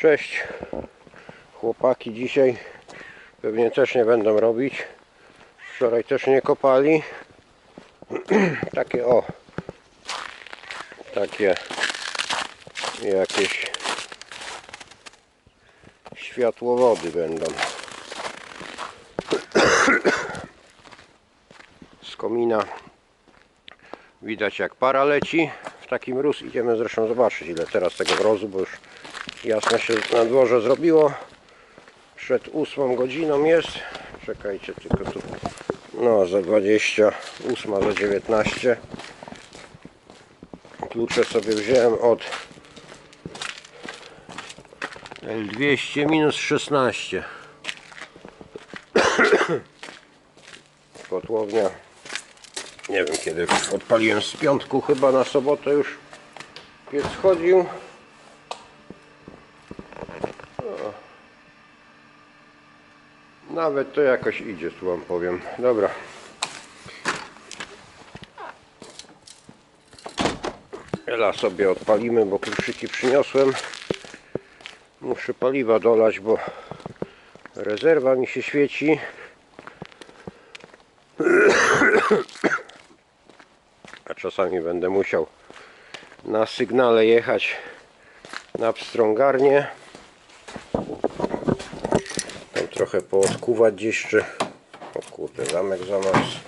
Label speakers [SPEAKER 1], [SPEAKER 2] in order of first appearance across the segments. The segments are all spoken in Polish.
[SPEAKER 1] Cześć, chłopaki dzisiaj pewnie też nie będą robić. Wczoraj też nie kopali. Takie jakieś światłowody będą. Z komina widać jak para leci. W taki mróz idziemy zresztą zobaczyć, ile teraz tego mrozu, bo już jasno się na dworze zrobiło. Przed 8 godziną jest. Czekajcie, tylko tu no za 20, 8 za 19. Klucze sobie wziąłem od L200 minus 16. Kotłownia, nie wiem kiedy odpaliłem, z piątku chyba na sobotę już piec chodził. Nawet to jakoś idzie, tu wam powiem. Dobra. Ela sobie odpalimy, bo kluczyki przyniosłem. Muszę paliwa dolać, bo rezerwa mi się świeci. A czasami będę musiał na sygnale jechać na pstrągarnię. Tam trochę poodkuwać gdzieś, czy... O kurde, zamek zamarzł.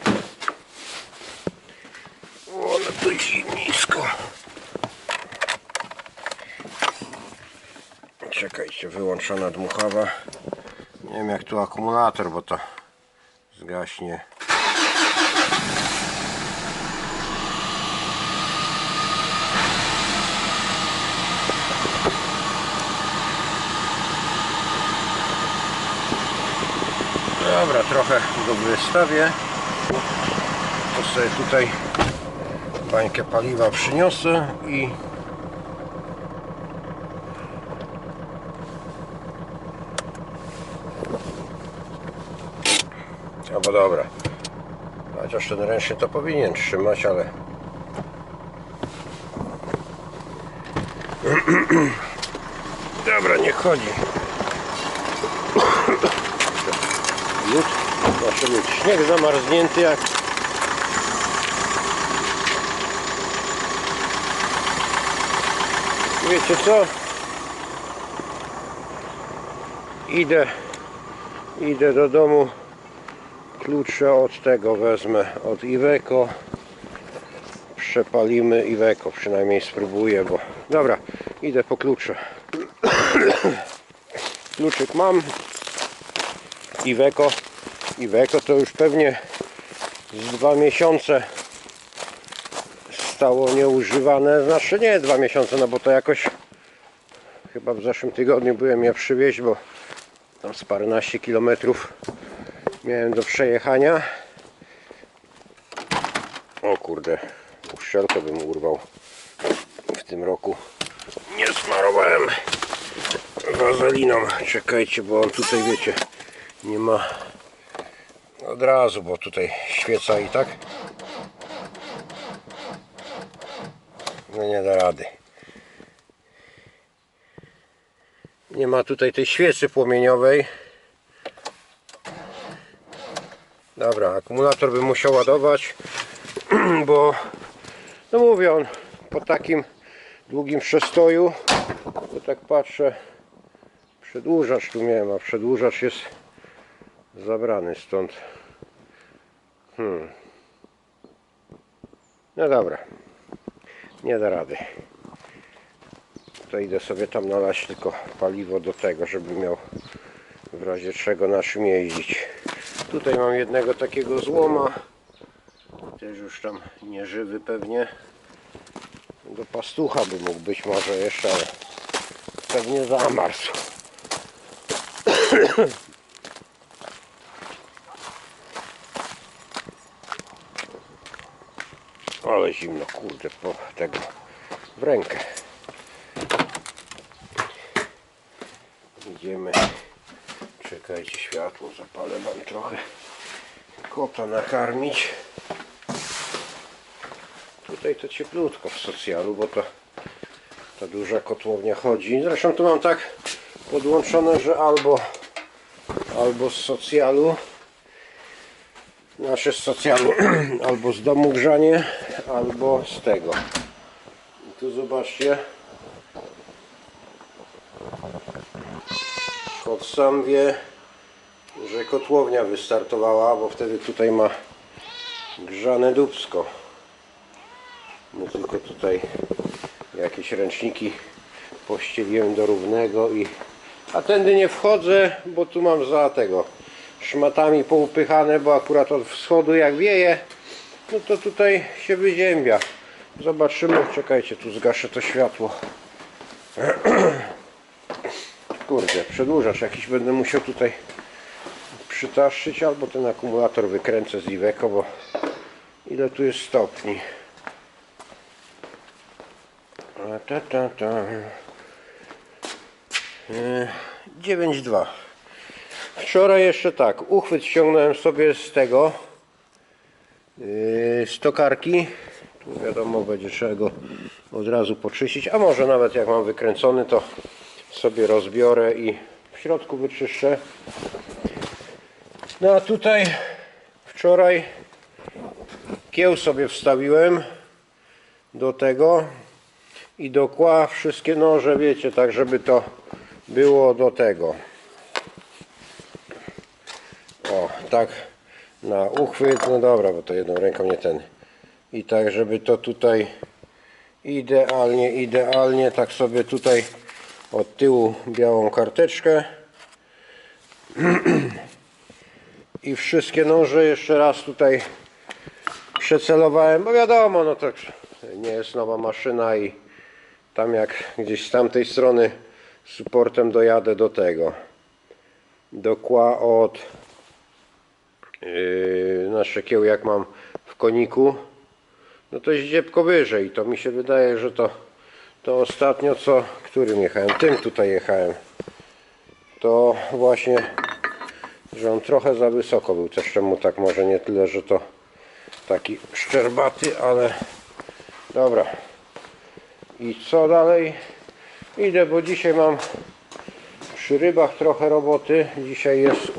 [SPEAKER 1] O, ale tu zimnisko. Czekajcie, wyłączona dmuchawa. Nie wiem jak tu akumulator, bo to zgaśnie. Dobra, trochę go wystawię. To sobie tutaj bańkę paliwa przyniosę i albo dobra, chociaż ten ręczny to powinien trzymać, ale dobra, niech chodzi. Lód, znaczy lód, śnieg zamarznięty jak wiecie co, idę do domu, klucze od tego wezmę, od Iveco, przepalimy Iveco, przynajmniej spróbuję, bo dobra, idę po kluczyk mam. Iveco to już pewnie z 2 miesiące stało nieużywane, znaczy nie 2 miesiące, no bo to jakoś chyba w zeszłym tygodniu byłem je przywieźć, bo tam z paręnaście kilometrów miałem do przejechania. O kurde, uszczelkę bym urwał. W tym roku nie smarowałem wazeliną. Czekajcie, bo on tutaj wiecie, nie ma od razu, bo tutaj świeca i tak no nie da rady. Nie ma tutaj tej świecy płomieniowej. Dobra, akumulator bym musiał ładować, bo no mówię, on po takim długim przestoju, to tak patrzę, przedłużacz tu miałem, a przedłużacz jest zabrany stąd. No dobra, nie da rady. To idę sobie tam nalać tylko paliwo do tego, żeby miał w razie czego na czym jeździć. Tutaj mam jednego takiego złoma, też już tam nieżywy pewnie. Do pastucha by mógł być może jeszcze, ale pewnie zamarzł. Ale zimno, kurde, po tego w rękę. Idziemy. Czekajcie, światło zapalę wam trochę. Kota nakarmić. Tutaj to cieplutko w socjalu, bo to ta duża kotłownia chodzi. Zresztą tu mam tak podłączone, że albo z socjalu, nasze z socjalu, albo z domu grzanie, albo z tego. I tu zobaczcie, kot sam wie, że kotłownia wystartowała, bo wtedy tutaj ma grzane dupsko. No tylko tutaj jakieś ręczniki pościeliłem do równego a tędy nie wchodzę, bo tu mam za tego szmatami poupychane, bo akurat od wschodu jak wieje, no to tutaj się wyziębia. Zobaczymy, czekajcie, tu zgaszę to światło. Kurde, przedłużacz jakiś będę musiał tutaj przytaszyć, albo ten akumulator wykręcę z Iveco, bo ile tu jest stopni? 9,2. Wczoraj jeszcze tak, uchwyt ściągnąłem sobie z tego z tokarki. Tu wiadomo, będzie trzeba go od razu poczyścić, a może nawet jak mam wykręcony, to sobie rozbiorę i w środku wyczyszczę. No a tutaj wczoraj kieł sobie wstawiłem do tego i do kła wszystkie noże, wiecie, tak żeby to było do tego. O, tak na uchwyt, no dobra, bo to jedną ręką nie ten. I tak żeby to tutaj idealnie tak sobie tutaj od tyłu białą karteczkę i wszystkie noże jeszcze raz tutaj przecelowałem, bo wiadomo, no to nie jest nowa maszyna i tam jak gdzieś z tamtej strony supportem dojadę do tego, do kła od nasze kieł jak mam w koniku, no to jest dziebko wyżej. To mi się wydaje, że to ostatnio którym jechałem? Tym tutaj jechałem. To właśnie, że on trochę za wysoko był. Też czemu tak, może nie tyle, że to taki szczerbaty, ale dobra. I co dalej? Idę, bo dzisiaj mam przy rybach trochę roboty. Dzisiaj jest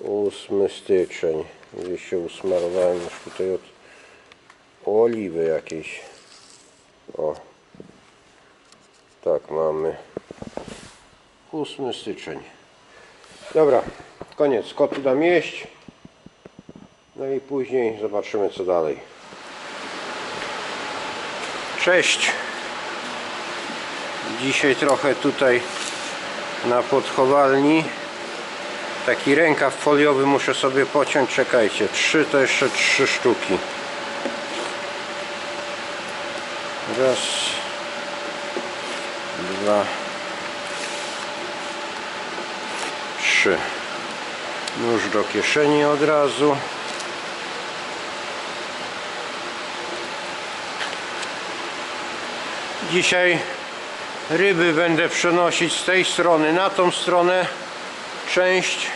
[SPEAKER 1] 8 styczeń. Gdzieś się usmarowałem już tutaj od oliwy jakiejś. O, tak mamy 8 styczeń. Dobra, koniec. Kotu dam jeść. No i później zobaczymy co dalej. Cześć. Dzisiaj trochę tutaj na podchowalni. Taki rękaw foliowy muszę sobie pociąć. Czekajcie, 3 to jeszcze 3 sztuki. Raz, 2, 3. Nóż do kieszeni od razu. Dzisiaj ryby będę przenosić z tej strony na tą stronę część.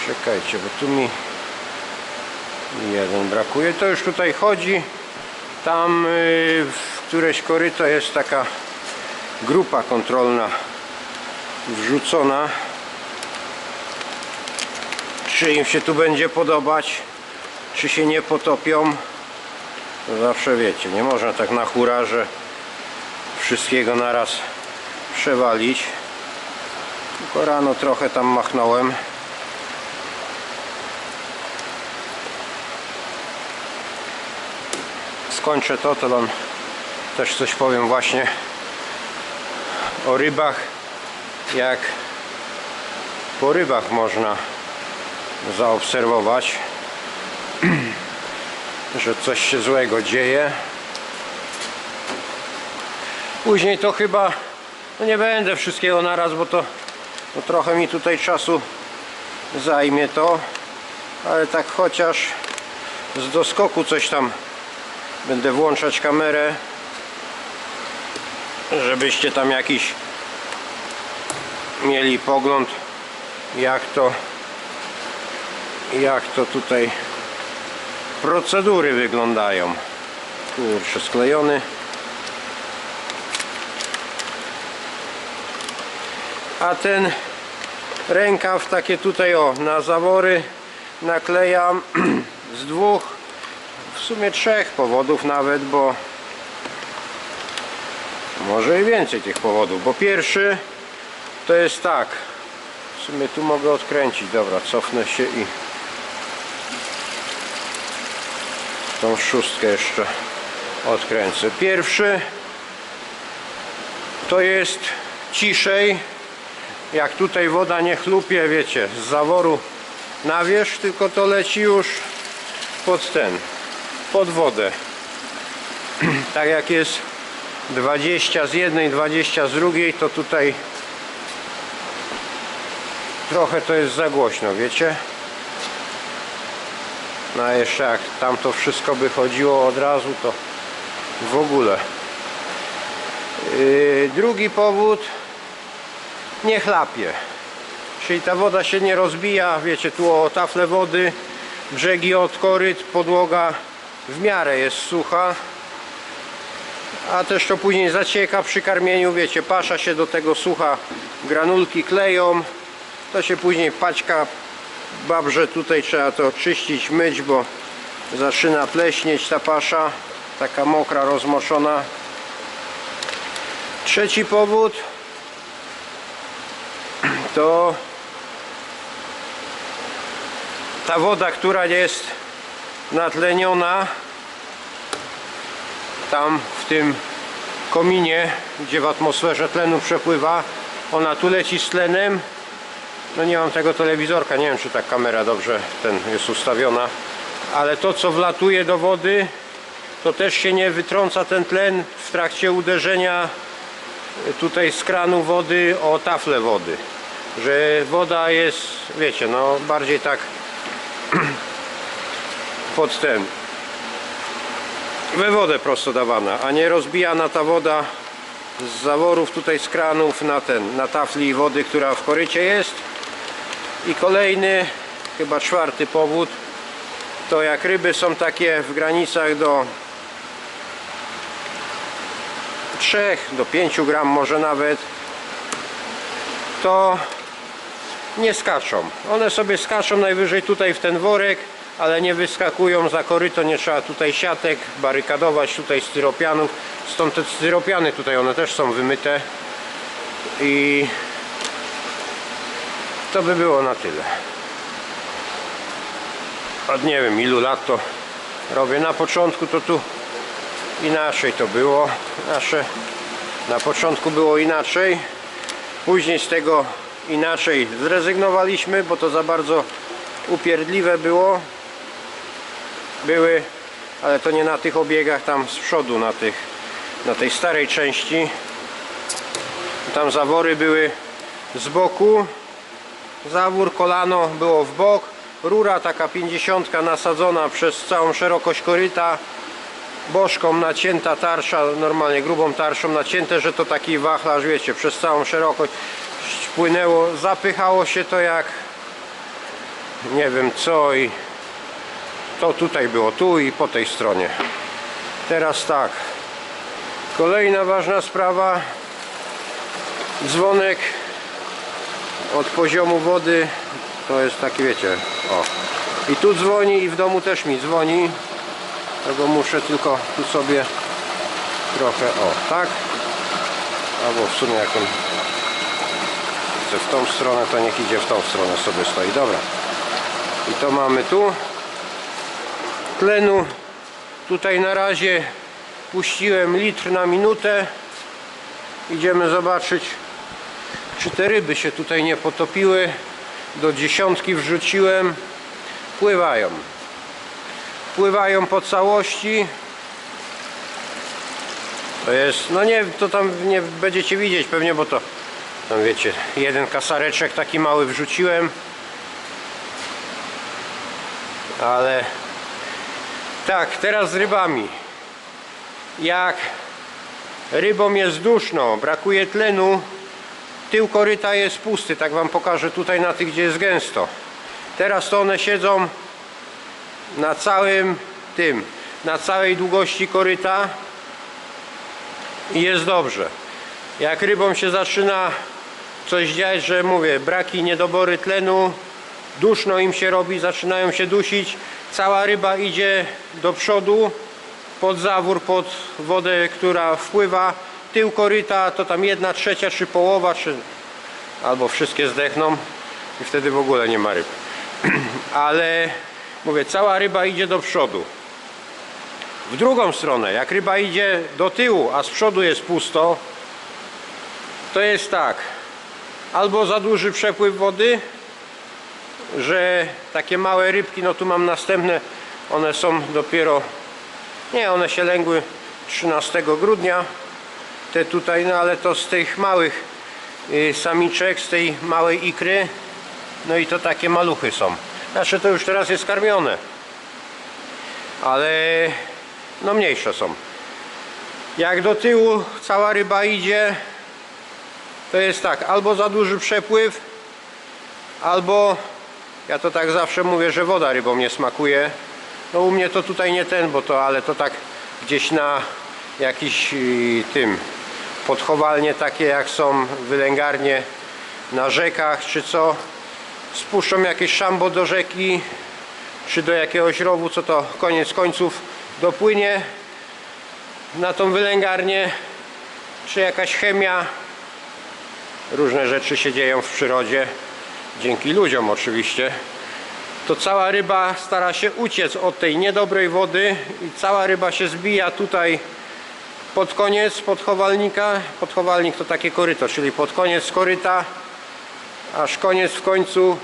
[SPEAKER 1] Czekajcie, bo tu mi jeden brakuje. To już tutaj chodzi. Tam w któreś koryto jest taka grupa kontrolna wrzucona. Czy im się tu będzie podobać, czy się nie potopią, to zawsze wiecie, nie można tak na hura, że wszystkiego naraz przewalić. Tylko rano trochę tam machnąłem. Skończę to wam też coś powiem właśnie o rybach, jak po rybach można zaobserwować, że coś się złego dzieje. Później to chyba no nie będę wszystkiego naraz, bo to no trochę mi tutaj czasu zajmie to, ale tak chociaż z doskoku coś tam będę włączać kamerę, żebyście tam jakiś mieli pogląd, jak to tutaj procedury wyglądają. Kurczę, sklejony. A ten rękaw takie tutaj o na zawory naklejam z dwóch, w sumie trzech powodów nawet, bo może i więcej tych powodów, bo pierwszy to jest tak, w sumie tu mogę odkręcić, dobra, cofnę się i tą szóstkę jeszcze odkręcę. Pierwszy to jest ciszej, jak tutaj woda nie chlupie, wiecie, z zaworu na wierzch, tylko to leci już pod wodę. Tak jak jest 20 z jednej, 20 z drugiej, to tutaj trochę to jest za głośno, wiecie. No a jeszcze jak tam to wszystko by chodziło od razu, to w ogóle. Drugi powód, nie chlapie, czyli ta woda się nie rozbija, wiecie, tu o tafle wody, brzegi od koryt, podłoga w miarę jest sucha, a też to później zacieka przy karmieniu, wiecie, pasza się do tego sucha, granulki kleją, to się później paćka, babrze, tutaj trzeba to czyścić, myć, bo zaczyna pleśnieć ta pasza, taka mokra, rozmoczona. Trzeci powód to ta woda, która jest natleniona tam w tym kominie, gdzie w atmosferze tlenu przepływa, ona tu leci z tlenem. No nie mam tego telewizorka, nie wiem czy ta kamera dobrze jest ustawiona, ale to co wlatuje do wody, to też się nie wytrąca ten tlen w trakcie uderzenia tutaj z kranu wody o taflę wody, że woda jest, wiecie, no bardziej tak we wodę prosto dawana, a nie rozbijana ta woda z zaworów tutaj z kranów na tafli wody, która w korycie jest. I kolejny, chyba czwarty powód, to jak ryby są takie w granicach do 3 do 5 gram może nawet, to nie skaczą. One sobie skaczą najwyżej tutaj w ten worek, ale nie wyskakują za koryto, nie trzeba tutaj siatek barykadować, tutaj styropianów, stąd te styropiany tutaj one też są wymyte i to by było na tyle. Od nie wiem ilu lat to robię. Na początku to tu inaczej to było. Na początku było inaczej. Później z tego inaczej zrezygnowaliśmy, bo to za bardzo upierdliwe były, ale to nie na tych obiegach tam z przodu, na tej starej części. Tam zawory były z boku. Zawór, kolano było w bok, rura taka 50 nasadzona przez całą szerokość koryta, bożką nacięta tarsza, normalnie grubą tarszą nacięte, że to taki wachlarz, wiecie, przez całą szerokość płynęło, zapychało się to jak nie wiem co i to tutaj było, tu i po tej stronie. Teraz tak, kolejna ważna sprawa, dzwonek od poziomu wody, to jest taki, wiecie, o, i tu dzwoni i w domu też mi dzwoni, tego muszę tylko tu sobie trochę, o, tak, albo w sumie jak on chce w tą stronę, to niech idzie w tą stronę, sobie stoi, dobra. I to mamy tu tlenu, tutaj na razie puściłem litr na minutę, idziemy zobaczyć, czy te ryby się tutaj nie potopiły. Do 10 wrzuciłem, pływają po całości. To jest, no nie, to tam nie będziecie widzieć pewnie, bo to tam wiecie, jeden kasareczek taki mały wrzuciłem, ale tak, teraz z rybami. Jak rybom jest duszno, brakuje tlenu, tył koryta jest pusty, tak wam pokażę tutaj na tych, gdzie jest gęsto. Teraz to one siedzą na całym na całej długości koryta i jest dobrze. Jak rybom się zaczyna coś dziać, że mówię, braki, niedobory tlenu, duszno im się robi, zaczynają się dusić, cała ryba idzie do przodu, pod zawór, pod wodę, która wpływa, tył koryta to tam 1/3 czy połowa, czy albo wszystkie zdechną i wtedy w ogóle nie ma ryb. Ale mówię, cała ryba idzie do przodu. W drugą stronę, jak ryba idzie do tyłu, a z przodu jest pusto, to jest tak, albo za duży przepływ wody, że takie małe rybki, no tu mam następne, one są dopiero, nie, one się lęgły 13 grudnia, te tutaj, no ale to z tych małych samiczek, z tej małej ikry, no i to takie maluchy są. Znaczy to już teraz jest karmione, ale no mniejsze są. Jak do tyłu cała ryba idzie, to jest tak, albo za duży przepływ, albo, ja to tak zawsze mówię, że woda rybom nie smakuje. No u mnie to tutaj nie ten, bo to, ale to tak gdzieś na jakiś tym podchowalnie takie jak są wylęgarnie na rzekach czy co, spuszczą jakieś szambo do rzeki czy do jakiegoś rowu, co to koniec końców dopłynie na tą wylęgarnię, czy jakaś chemia. Różne rzeczy się dzieją w przyrodzie, dzięki ludziom oczywiście. To cała ryba stara się uciec od tej niedobrej wody i cała ryba się zbija tutaj pod koniec podchowalnika. Podchowalnik to takie koryto, czyli pod koniec koryta, aż koniec w końcu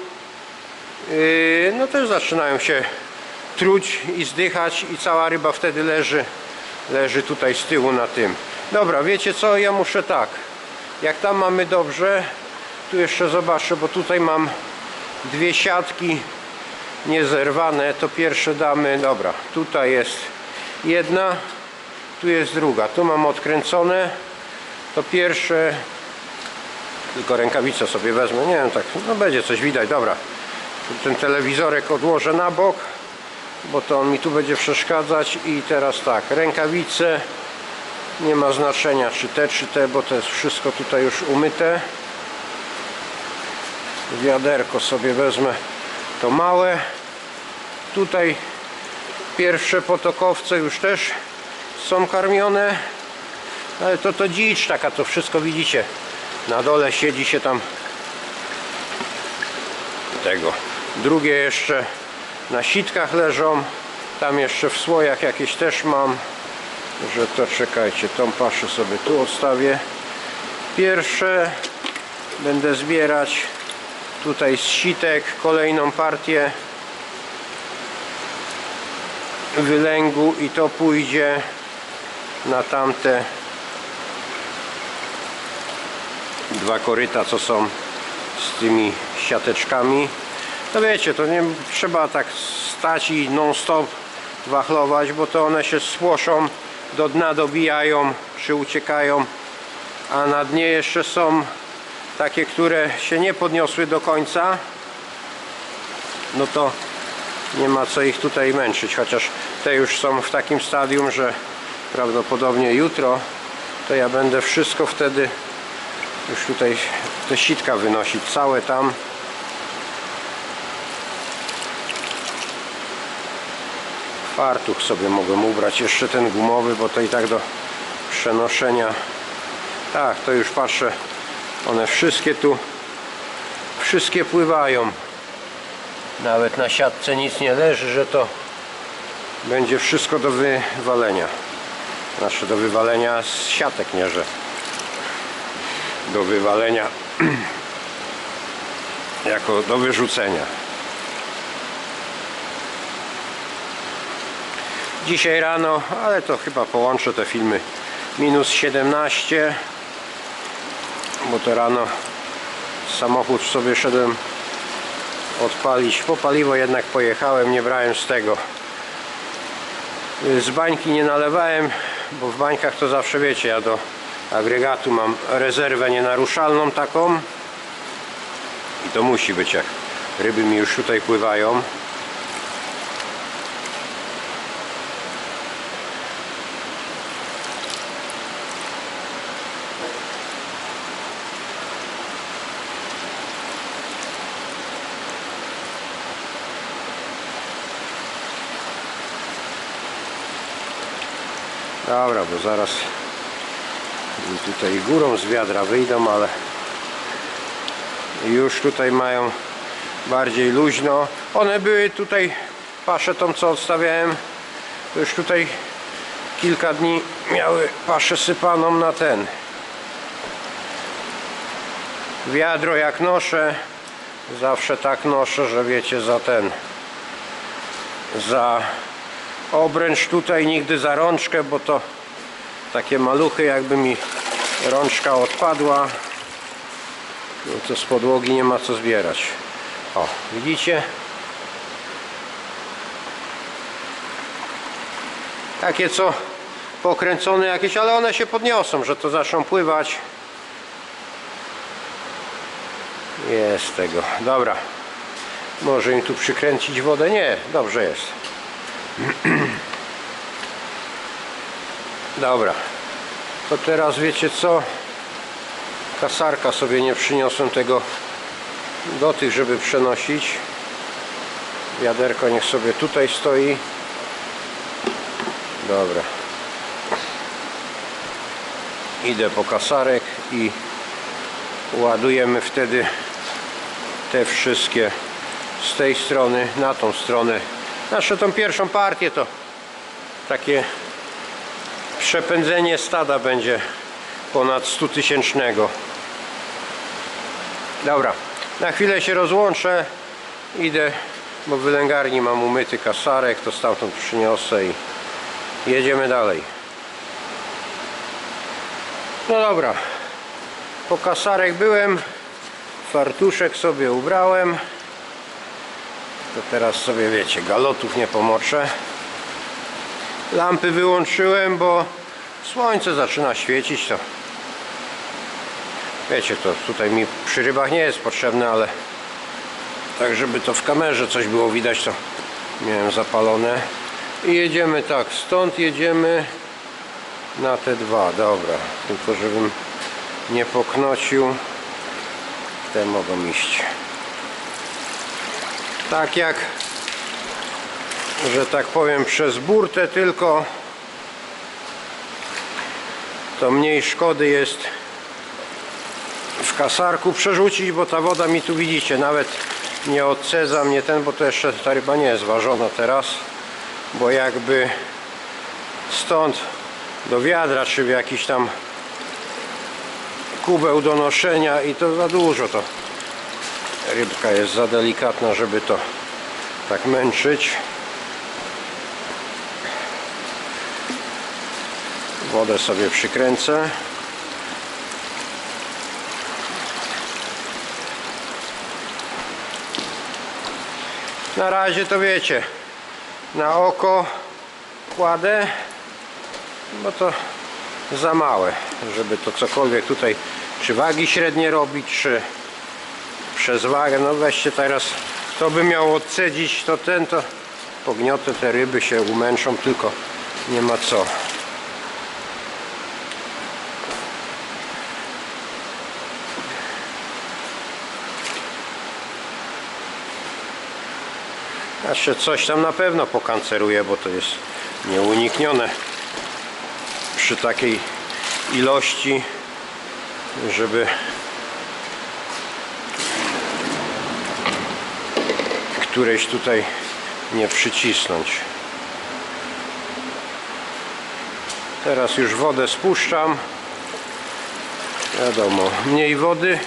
[SPEAKER 1] no też zaczynają się truć i zdychać i cała ryba wtedy leży tutaj z tyłu na tym. Dobra, wiecie co, ja muszę tak, jak tam mamy dobrze, tu jeszcze zobaczę, bo tutaj mam dwie siatki niezerwane, to pierwsze damy, dobra, tutaj jest jedna, tu jest druga, tu mam odkręcone, to pierwsze, tylko rękawicę sobie wezmę, nie wiem, tak, no będzie coś widać, dobra, ten telewizorek odłożę na bok, bo to on mi tu będzie przeszkadzać i teraz tak, rękawice, nie ma znaczenia czy te, bo to jest wszystko tutaj już umyte. Wiaderko sobie wezmę, to małe. Tutaj pierwsze potokowce już też są karmione, ale to dzicz taka, to wszystko widzicie. Na dole siedzi się tam tego. Drugie jeszcze na sitkach leżą, tam jeszcze w słojach jakieś też mam. Że to czekajcie, tą paszę sobie tu odstawię. Pierwsze będę zbierać tutaj z sitek kolejną partię wylęgu i to pójdzie na tamte dwa koryta, co są z tymi siateczkami. To wiecie, to nie trzeba tak stać i non stop wachlować, bo to one się spłoszą, do dna dobijają czy uciekają, a na dnie jeszcze są takie, które się nie podniosły do końca, no to nie ma co ich tutaj męczyć, chociaż te już są w takim stadium, że prawdopodobnie jutro to ja będę wszystko wtedy już tutaj te sitka wynosić całe tam. Fartuch sobie mogę ubrać, jeszcze ten gumowy, bo to i tak do przenoszenia. Tak, to już patrzę, one wszystkie tu, wszystkie pływają. Nawet na siatce nic nie leży, że to będzie wszystko do wywalenia. Znaczy do wywalenia z siatek, nie że do wywalenia jako do wyrzucenia. Dzisiaj rano, ale to chyba połączę te filmy, minus 17, bo to rano samochód sobie szedłem odpalić, po paliwo jednak pojechałem, nie brałem z tego, z bańki nie nalewałem, bo w bańkach to zawsze wiecie, ja do agregatu mam rezerwę nienaruszalną taką i to musi być, jak ryby mi już tutaj pływają. Dobra, bo zaraz tutaj górą z wiadra wyjdą, ale już tutaj mają bardziej luźno. One były tutaj, paszę tą co odstawiałem, to już tutaj kilka dni miały paszę sypaną na ten wiadro. Jak noszę, zawsze tak noszę, że wiecie, za obręcz tutaj, nigdy za rączkę, bo to takie maluchy, jakby mi rączka odpadła, no to z podłogi nie ma co zbierać. O, widzicie? Takie co pokręcone jakieś, ale one się podniosą, że to zaczną pływać. Jest tego. Dobra. Może im tu przykręcić wodę? Nie, dobrze jest. Dobra. To teraz wiecie co? Kasarka sobie nie przyniosłem tego do tych, żeby przenosić. Wiaderko niech sobie tutaj stoi. Dobra. Idę po kasarek i ładujemy wtedy te wszystkie z tej strony na tą stronę. Znaczy tą pierwszą partię to takie przepędzenie stada będzie ponad 100 tysięcznego. Dobra, na chwilę się rozłączę. Idę, bo w wylęgarni mam umyty kasarek, to stamtąd przyniosę i jedziemy dalej. No dobra, po kasarek byłem, fartuszek sobie ubrałem, to teraz sobie wiecie, galotów nie pomoczę. Lampy wyłączyłem, bo słońce zaczyna świecić, to wiecie, to tutaj mi przy rybach nie jest potrzebne, ale tak żeby to w kamerze coś było widać, to miałem zapalone. I jedziemy tak, stąd jedziemy na te dwa, dobra, tylko żebym nie poknocił, te mogą iść. Tak jak, że tak powiem, przez burtę tylko, to mniej szkody jest w kasarku przerzucić, bo ta woda mi tu widzicie, nawet nie odcedza mnie ten, bo to jeszcze ta ryba nie jest ważona teraz, bo jakby stąd do wiadra, czy w jakiś tam kubeł do noszenia i to za dużo, to rybka jest za delikatna, żeby to tak męczyć. Wodę sobie przykręcę. Na razie to wiecie, na oko kładę, bo to za małe, żeby to cokolwiek tutaj, czy wagi średnie robić, czy przez wagę. No weźcie teraz, to by miało odcedzić, to pogniotę, te ryby się umęczą, tylko nie ma co. Jeszcze coś tam na pewno pokanceruje, bo to jest nieuniknione przy takiej ilości, żeby którejś tutaj nie przycisnąć. Teraz już wodę spuszczam. Wiadomo, mniej wody,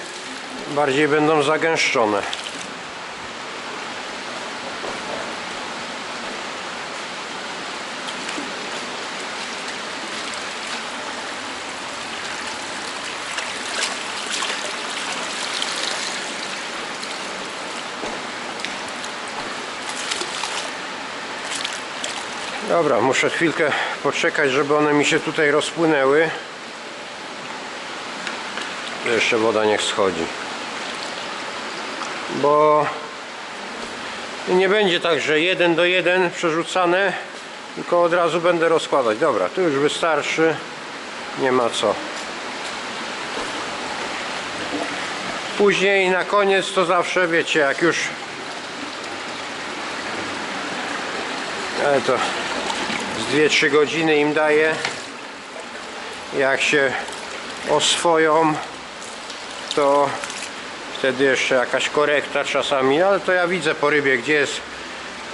[SPEAKER 1] bardziej będą zagęszczone. Dobra, muszę chwilkę poczekać, żeby one mi się tutaj rozpłynęły. Jeszcze woda niech schodzi. Bo nie będzie tak, że 1 do 1 przerzucane, tylko od razu będę rozkładać. Dobra, tu już wystarczy. Nie ma co. Później na koniec to zawsze wiecie, jak już to z 2-3 godziny im daję, Jak się oswoją, to wtedy jeszcze jakaś korekta czasami, ale to ja widzę po rybie, gdzie jest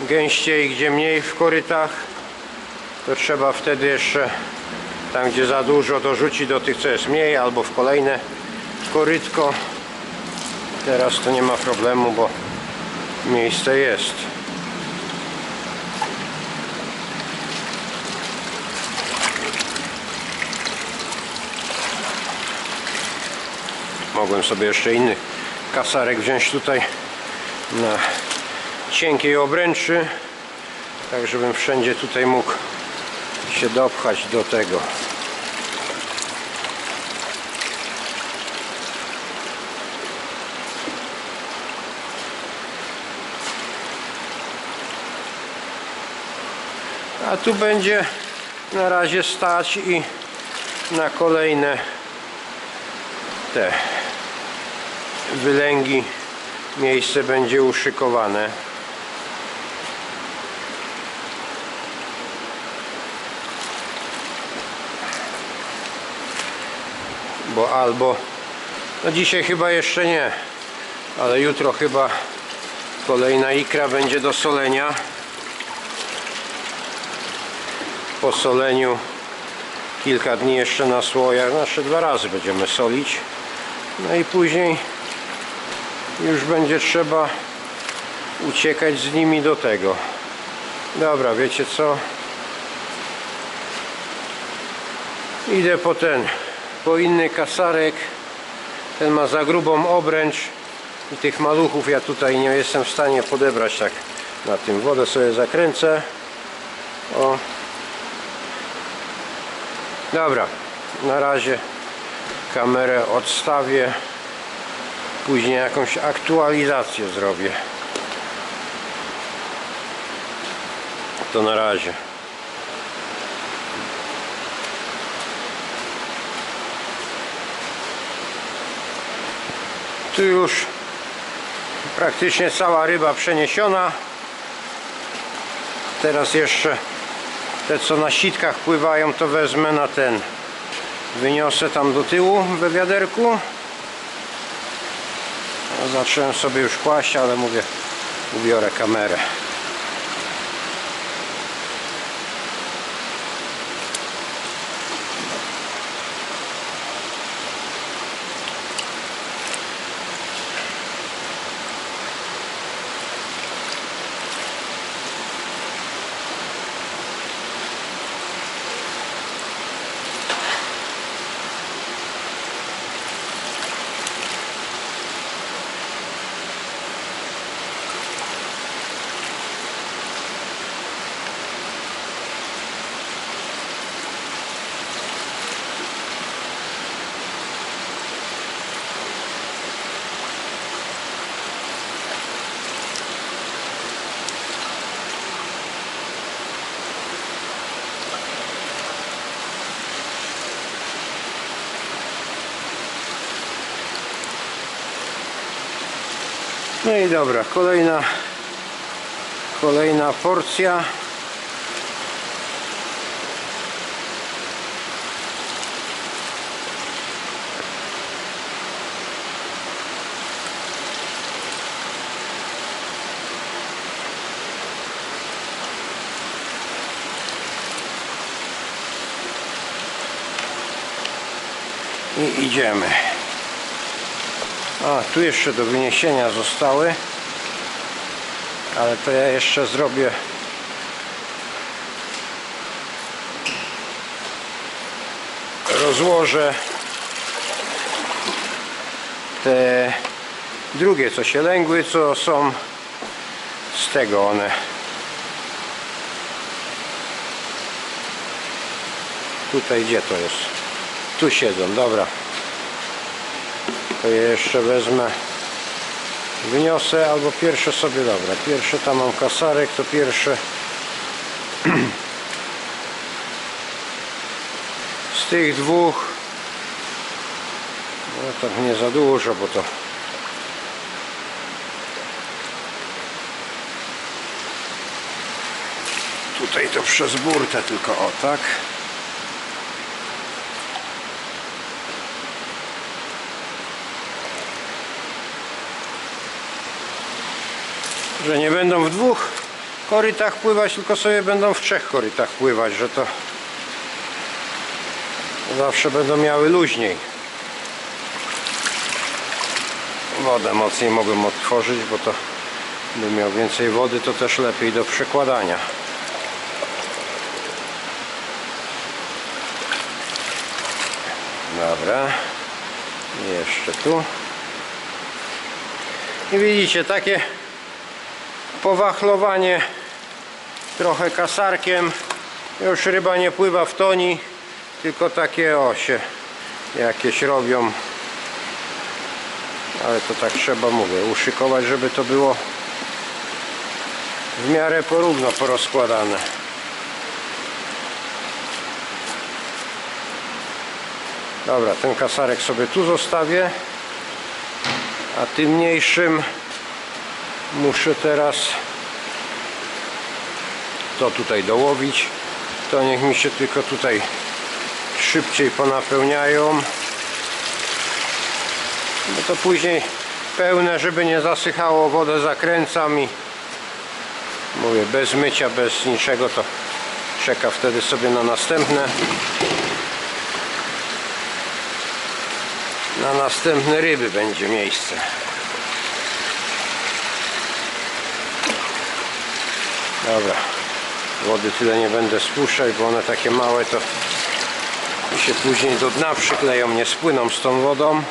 [SPEAKER 1] gęściej, gdzie mniej w korytach, to trzeba wtedy jeszcze tam, gdzie za dużo, dorzucić do tych, co jest mniej, albo w kolejne korytko. Teraz to nie ma problemu, bo miejsce jest. Mogłem sobie jeszcze inny kasarek wziąć tutaj na cienkiej obręczy, tak żebym wszędzie tutaj mógł się dopchać do tego. A tu będzie na razie stać i na kolejne te wylęgi miejsce będzie uszykowane. Bo albo, no dzisiaj chyba jeszcze nie, ale jutro chyba kolejna ikra będzie do solenia. Po soleniu kilka dni jeszcze na słojach, znaczy 2 razy będziemy solić. No i później już będzie trzeba uciekać z nimi do tego. Dobra, wiecie co? Idę po inny kasarek. Ten ma za grubą obręcz i tych maluchów ja tutaj nie jestem w stanie podebrać tak na tym. Wodę sobie zakręcę. O. Dobra, na razie kamerę odstawię. Później jakąś aktualizację zrobię. To na razie. Tu już praktycznie cała ryba przeniesiona. Teraz jeszcze te, co na sitkach pływają, to wezmę na ten. Wyniosę tam do tyłu we wiaderku. Zacząłem sobie już kłaść, ale mówię, ubiorę kamerę. No i dobra, kolejna porcja. I idziemy. A, tu jeszcze do wyniesienia zostały, ale to ja jeszcze zrobię rozłożę te drugie, co się lęgły, co są z tego one. Tutaj gdzie to jest? Tu siedzą, dobra. To je jeszcze wezmę, wyniosę, albo pierwsze sobie, dobra, pierwsze tam mam kasarek, to pierwsze z tych dwóch, no tak nie za dużo, bo to tutaj to przez burtę tylko, o tak. że nie będą w 2 korytach pływać, tylko sobie będą w 3 korytach pływać, że to zawsze będą miały luźniej. Wodę mocniej mogłem otworzyć, bo to by miał więcej wody, to też lepiej do przekładania. Dobra, jeszcze tu. I widzicie, takie powachlowanie trochę kasarkiem. Już ryba nie pływa w toni, tylko takie osie jakieś robią. Ale to tak trzeba, mówię, uszykować, żeby to było w miarę porówno porozkładane. Dobra, ten kasarek sobie tu zostawię, a tym mniejszym muszę teraz to tutaj dołowić. To niech mi się tylko tutaj szybciej ponapełniają, bo to później pełne, żeby nie zasychało, wodę zakręcam i mówię, bez mycia, bez niczego, to czeka wtedy sobie na następne. Na następne ryby będzie miejsce. Dobra, wody tyle nie będę spuszczać, bo one takie małe to się później do dna przykleją, nie spłyną z tą wodą.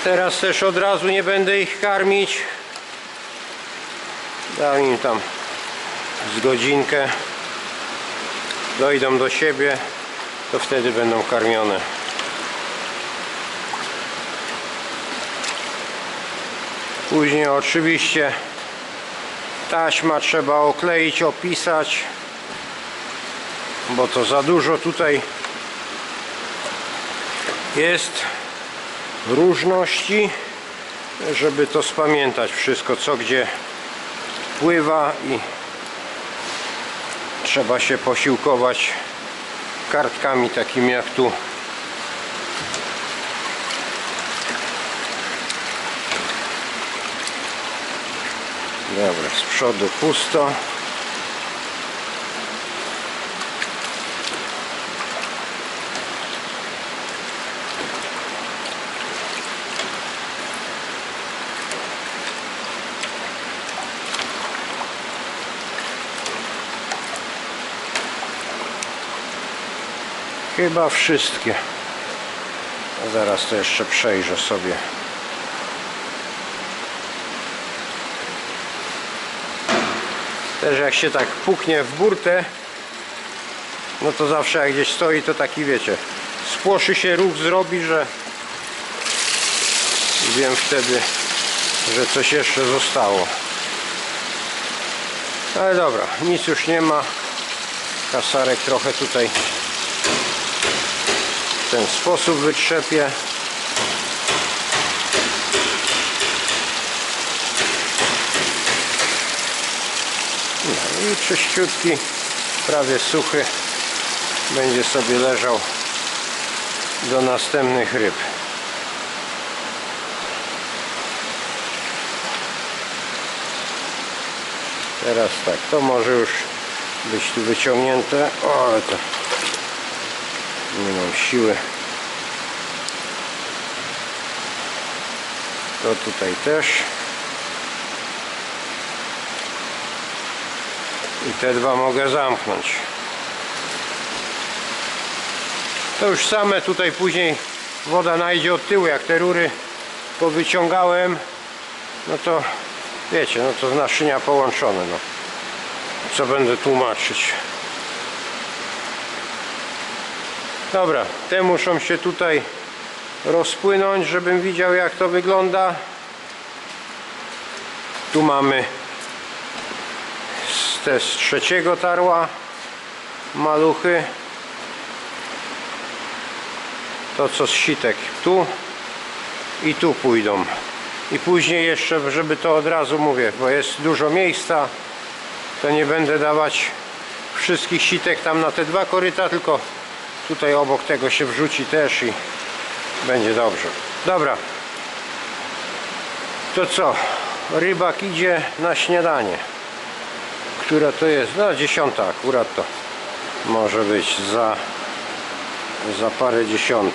[SPEAKER 1] Teraz też od razu nie będę ich karmić. Dam im tam z godzinkę. Dojdą do siebie, to wtedy będą karmione. Później oczywiście taśma trzeba okleić, opisać, bo to za dużo tutaj jest różności, żeby to spamiętać wszystko, co gdzie pływa, i trzeba się posiłkować kartkami takimi jak tu. Dobra, z przodu pusto. Chyba wszystkie. A zaraz to jeszcze przejrzę sobie. Też jak się tak puknie w burtę, no to zawsze jak gdzieś stoi, to taki, wiecie, spłoszy się, ruch zrobi, że wiem wtedy, że coś jeszcze zostało. Ale dobra, nic już nie ma. Kasarek trochę tutaj w ten sposób wytrzepię. No i czyściutki, prawie suchy, będzie sobie leżał do następnych ryb. Teraz tak, to może już być tu wyciągnięte. O, ale to nie mam siły. To tutaj też. I te dwa mogę zamknąć. To już same tutaj później woda najdzie od tyłu, jak te rury powyciągałem, no to wiecie, no to naczynia połączone, no. Co będę tłumaczyć. Dobra, te muszą się tutaj rozpłynąć, żebym widział, jak to wygląda. Tu mamy te z trzeciego tarła maluchy. To co z sitek tu i tu pójdą. I później jeszcze, żeby to od razu mówię, bo jest dużo miejsca, to nie będę dawać wszystkich sitek tam na te dwa koryta, tylko tutaj obok tego się wrzuci też i będzie dobrze. Dobra, to co? Rybak idzie na śniadanie. Która to jest? No 10 akurat to może być za parę 10.